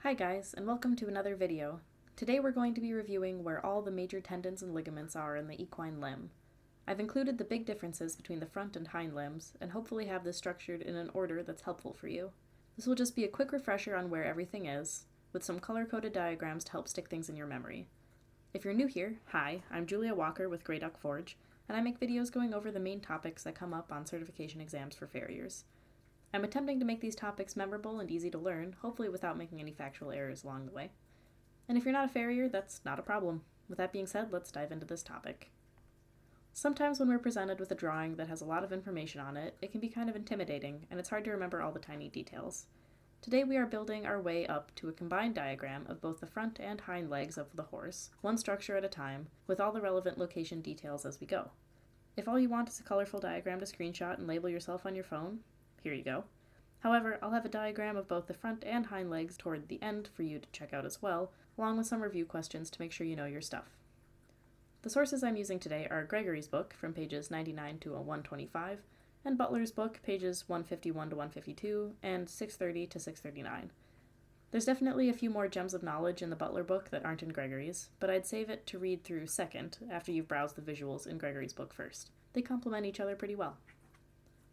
Hi guys, and welcome to another video. Today we're going to be reviewing where all the major tendons and ligaments are in the equine limb. I've included the big differences between the front and hind limbs, and hopefully have this structured in an order that's helpful for you. This will just be a quick refresher on where everything is, with some color-coded diagrams to help stick things in your memory. If you're new here, hi, I'm Julia Walker with Grey Duck Forge, and I make videos going over the main topics that come up on certification exams for farriers. I'm attempting to make these topics memorable and easy to learn, hopefully without making any factual errors along the way. And if you're not a farrier, that's not a problem. With that being said, let's dive into this topic. Sometimes when we're presented with a drawing that has a lot of information on it, it can be kind of intimidating, and it's hard to remember all the tiny details. Today we are building our way up to a combined diagram of both the front and hind legs of the horse, one structure at a time, with all the relevant location details as we go. If all you want is a colorful diagram to screenshot and label yourself on your phone, here you go. However, I'll have a diagram of both the front and hind legs toward the end for you to check out as well, along with some review questions to make sure you know your stuff. The sources I'm using today are Gregory's book from pages 99 to 125, and Butler's book, pages 151 to 152, and 630 to 639. There's definitely a few more gems of knowledge in the Butler book that aren't in Gregory's, but I'd save it to read through second, after you've browsed the visuals in Gregory's book first. They complement each other pretty well.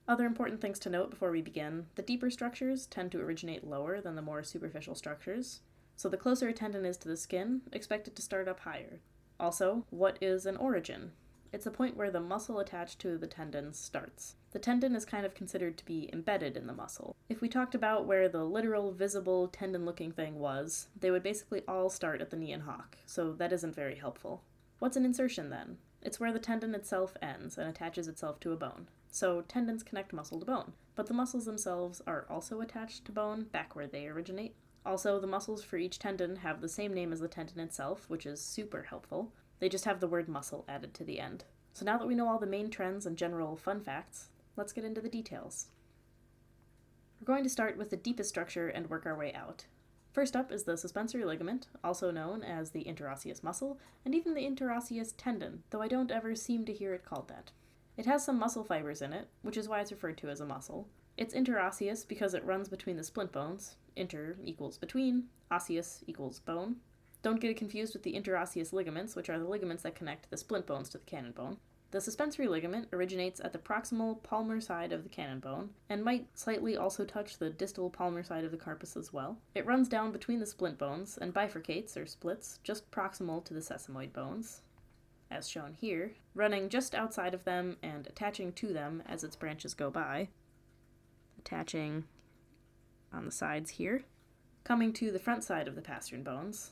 Other important things to note before we begin: the deeper structures tend to originate lower than the more superficial structures, so the closer a tendon is to the skin, expect it to start up higher. Also, what is an origin? It's the point where the muscle attached to the tendon starts. The tendon is kind of considered to be embedded in the muscle. If we talked about where the literal, visible, tendon-looking thing was, they would basically all start at the knee and hock, so that isn't very helpful. What's an insertion then? It's where the tendon itself ends and attaches itself to a bone. So tendons connect muscle to bone, but the muscles themselves are also attached to bone back where they originate. Also, the muscles for each tendon have the same name as the tendon itself, which is super helpful. They just have the word muscle added to the end. So now that we know all the main trends and general fun facts, let's get into the details. We're going to start with the deepest structure and work our way out. First up is the suspensory ligament, also known as the interosseous muscle, and even the interosseous tendon, though I don't ever seem to hear it called that. It has some muscle fibers in it, which is why it's referred to as a muscle. It's interosseous because it runs between the splint bones. Inter equals between, osseous equals bone. Don't get it confused with the interosseous ligaments, which are the ligaments that connect the splint bones to the cannon bone. The suspensory ligament originates at the proximal palmar side of the cannon bone, and might slightly also touch the distal palmar side of the carpus as well. It runs down between the splint bones and bifurcates, or splits, just proximal to the sesamoid bones, as shown here, running just outside of them and attaching to them as its branches go by. Attaching on the sides here, coming to the front side of the pastern bones,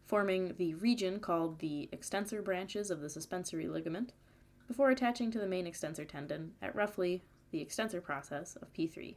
forming the region called the extensor branches of the suspensory ligament, before attaching to the main extensor tendon at roughly the extensor process of P3.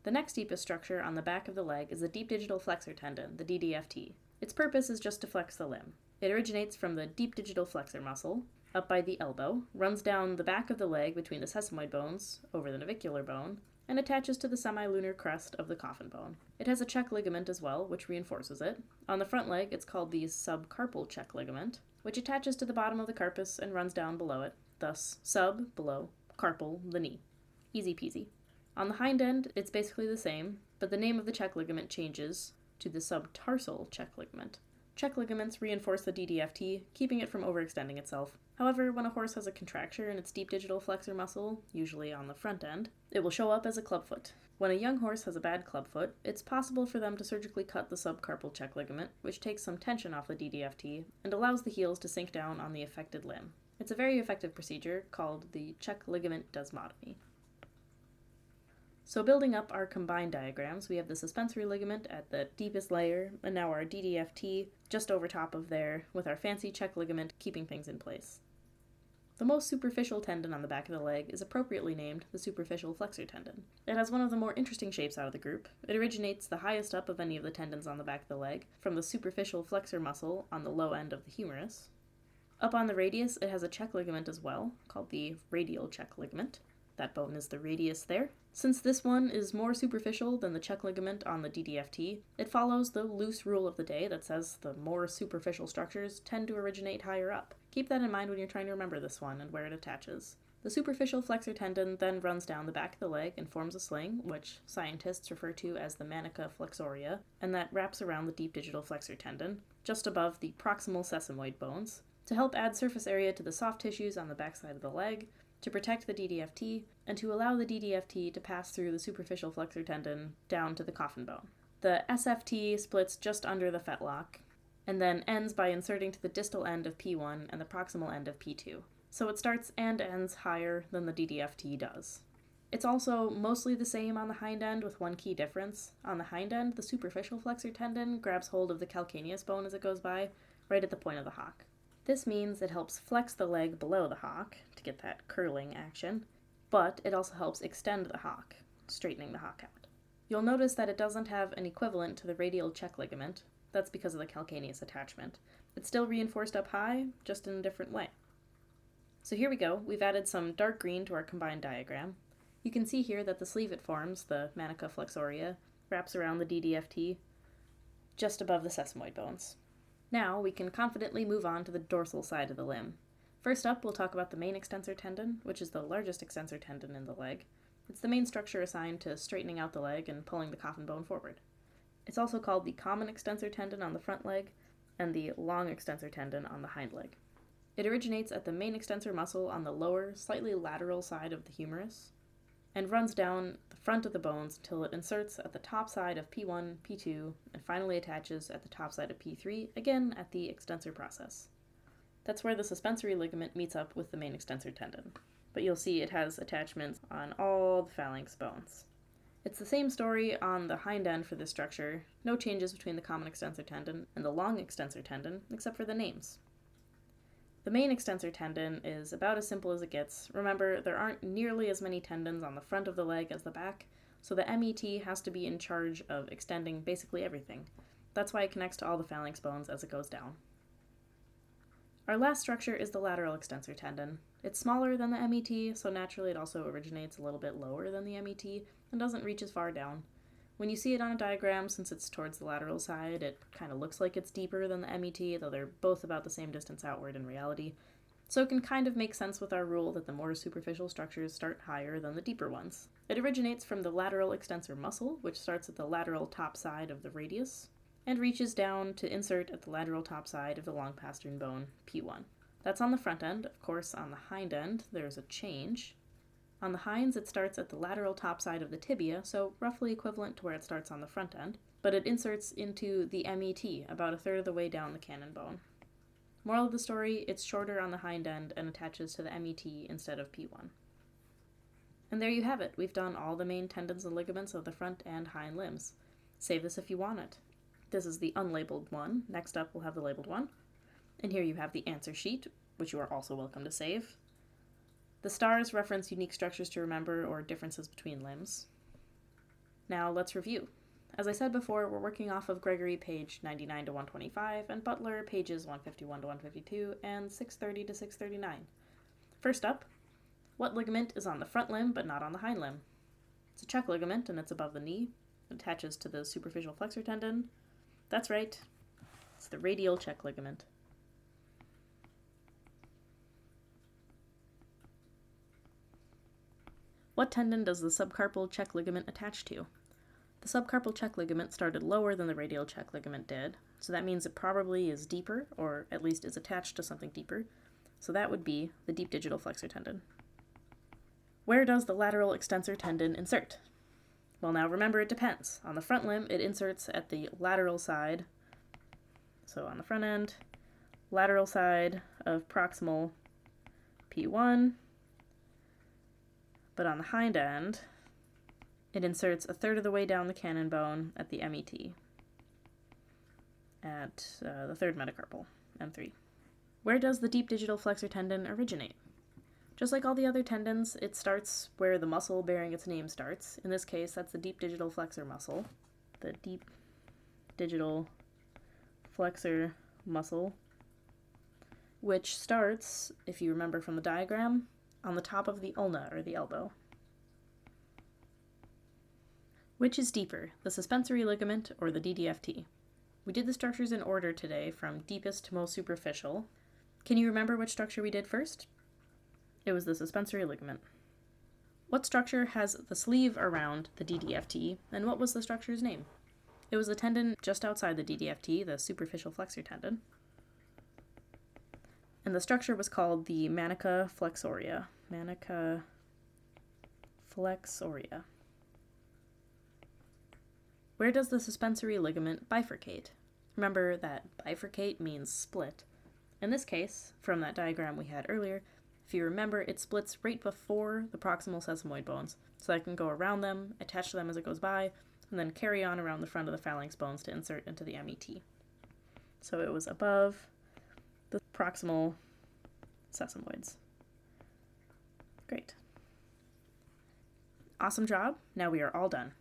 The next deepest structure on the back of the leg is the deep digital flexor tendon, the DDFT. Its purpose is just to flex the limb. It originates from the deep digital flexor muscle, up by the elbow, runs down the back of the leg between the sesamoid bones, over the navicular bone, and attaches to the semilunar crest of the coffin bone. It has a check ligament as well, which reinforces it. On the front leg, it's called the subcarpal check ligament, which attaches to the bottom of the carpus and runs down below it, thus sub, below, carpal, the knee. Easy peasy. On the hind end, it's basically the same, but the name of the check ligament changes to the subtarsal check ligament. Check ligaments reinforce the DDFT, keeping it from overextending itself. However, when a horse has a contracture in its deep digital flexor muscle, usually on the front end, it will show up as a clubfoot. When a young horse has a bad clubfoot, it's possible for them to surgically cut the subcarpal check ligament, which takes some tension off the DDFT and allows the heels to sink down on the affected limb. It's a very effective procedure called the check ligament desmotomy. So building up our combined diagrams, we have the suspensory ligament at the deepest layer, and now our DDFT just over top of there, with our fancy check ligament keeping things in place. The most superficial tendon on the back of the leg is appropriately named the superficial flexor tendon. It has one of the more interesting shapes out of the group. It originates the highest up of any of the tendons on the back of the leg, from the superficial flexor muscle on the low end of the humerus. Up on the radius, it has a check ligament as well, called the radial check ligament. That bone is the radius there. Since this one is more superficial than the check ligament on the DDFT, it follows the loose rule of the day that says the more superficial structures tend to originate higher up. Keep that in mind when you're trying to remember this one and where it attaches. The superficial flexor tendon then runs down the back of the leg and forms a sling, which scientists refer to as the manica flexoria, and that wraps around the deep digital flexor tendon, just above the proximal sesamoid bones, to help add surface area to the soft tissues on the backside of the leg, to protect the DDFT, and to allow the DDFT to pass through the superficial flexor tendon down to the coffin bone. The SFT splits just under the fetlock, and then ends by inserting to the distal end of P1 and the proximal end of P2. So it starts and ends higher than the DDFT does. It's also mostly the same on the hind end with one key difference. On the hind end, the superficial flexor tendon grabs hold of the calcaneus bone as it goes by, right at the point of the hock. This means it helps flex the leg below the hock to get that curling action, but it also helps extend the hock, straightening the hock out. You'll notice that it doesn't have an equivalent to the radial check ligament. That's because of the calcaneus attachment. It's still reinforced up high, just in a different way. So here we go. We've added some dark green to our combined diagram. You can see here that the sleeve it forms, the manica flexoria, wraps around the DDFT just above the sesamoid bones. Now we can confidently move on to the dorsal side of the limb. First up, we'll talk about the main extensor tendon, which is the largest extensor tendon in the leg. It's the main structure assigned to straightening out the leg and pulling the coffin bone forward. It's also called the common extensor tendon on the front leg and the long extensor tendon on the hind leg. It originates at the main extensor muscle on the lower, slightly lateral side of the humerus and runs down the front of the bones until it inserts at the top side of P1, P2, and finally attaches at the top side of P3, again at the extensor process. That's where the suspensory ligament meets up with the main extensor tendon, but you'll see it has attachments on all the phalanx bones. It's the same story on the hind end for this structure, no changes between the common extensor tendon and the long extensor tendon, except for the names. The main extensor tendon is about as simple as it gets. Remember, there aren't nearly as many tendons on the front of the leg as the back, so the MET has to be in charge of extending basically everything. That's why it connects to all the phalanx bones as it goes down. Our last structure is the lateral extensor tendon. It's smaller than the MET, so naturally it also originates a little bit lower than the MET and doesn't reach as far down. When you see it on a diagram, since it's towards the lateral side, it kind of looks like it's deeper than the MET, though they're both about the same distance outward in reality. So it can kind of make sense with our rule that the more superficial structures start higher than the deeper ones. It originates from the lateral extensor muscle, which starts at the lateral top side of the radius, and reaches down to insert at the lateral top side of the long pastern bone, P1. That's on the front end. Of course, on the hind end, there's a change. On the hinds, it starts at the lateral top side of the tibia, so roughly equivalent to where it starts on the front end, but it inserts into the MET about a third of the way down the cannon bone. Moral of the story, it's shorter on the hind end and attaches to the MET instead of P1. And there you have it. We've done all the main tendons and ligaments of the front and hind limbs. Save this if you want it. This is the unlabeled one. Next up, we'll have the labeled one. And here you have the answer sheet, which you are also welcome to save. The stars reference unique structures to remember or differences between limbs. Now let's review. As I said before, we're working off of Gregory page 99 to 125 and Butler pages 151 to 152 and 630 to 639. First up, what ligament is on the front limb but not on the hind limb? It's a check ligament and it's above the knee. It attaches to the superficial flexor tendon. That's right, it's the radial check ligament. What tendon does the subcarpal check ligament attach to? The subcarpal check ligament started lower than the radial check ligament did, so that means it probably is deeper, or at least is attached to something deeper, so that would be the deep digital flexor tendon. Where does the lateral extensor tendon insert? Well, now remember, it depends. On the front limb, it inserts at the lateral side, so on the front end, lateral side of proximal P1, but on the hind end, it inserts a third of the way down the cannon bone at the MET, at the third metacarpal, M3. Where does the deep digital flexor tendon originate? Just like all the other tendons, it starts where the muscle bearing its name starts. In this case, that's the deep digital flexor muscle. The deep digital flexor muscle, which starts, if you remember from the diagram, on the top of the ulna, or the elbow. Which is deeper, the suspensory ligament or the DDFT? We did the structures in order today, from deepest to most superficial. Can you remember which structure we did first? It was the suspensory ligament. What structure has the sleeve around the DDFT, and what was the structure's name? It was the tendon just outside the DDFT, the superficial flexor tendon. And the structure was called the manica flexoria. Manica flexoria. Where does the suspensory ligament bifurcate? Remember that bifurcate means split. In this case, from that diagram we had earlier, if you remember, it splits right before the proximal sesamoid bones, so I can go around them, attach to them as it goes by, and then carry on around the front of the phalanx bones to insert into the MET. So it was above the proximal sesamoids. Great. Awesome job. Now we are all done.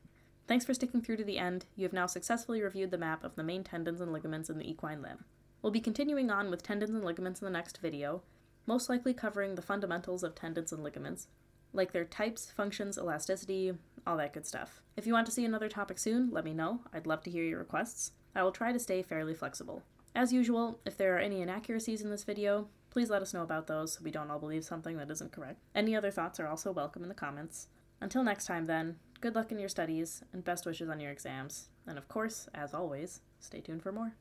Thanks for sticking through to the end. You have now successfully reviewed the map of the main tendons and ligaments in the equine limb. We'll be continuing on with tendons and ligaments in the next video, most likely covering the fundamentals of tendons and ligaments, like their types, functions, elasticity, all that good stuff. If you want to see another topic soon, let me know. I'd love to hear your requests. I will try to stay fairly flexible. As usual, if there are any inaccuracies in this video, please let us know about those so we don't all believe something that isn't correct. Any other thoughts are also welcome in the comments. Until next time then, good luck in your studies and best wishes on your exams. And of course, as always, stay tuned for more.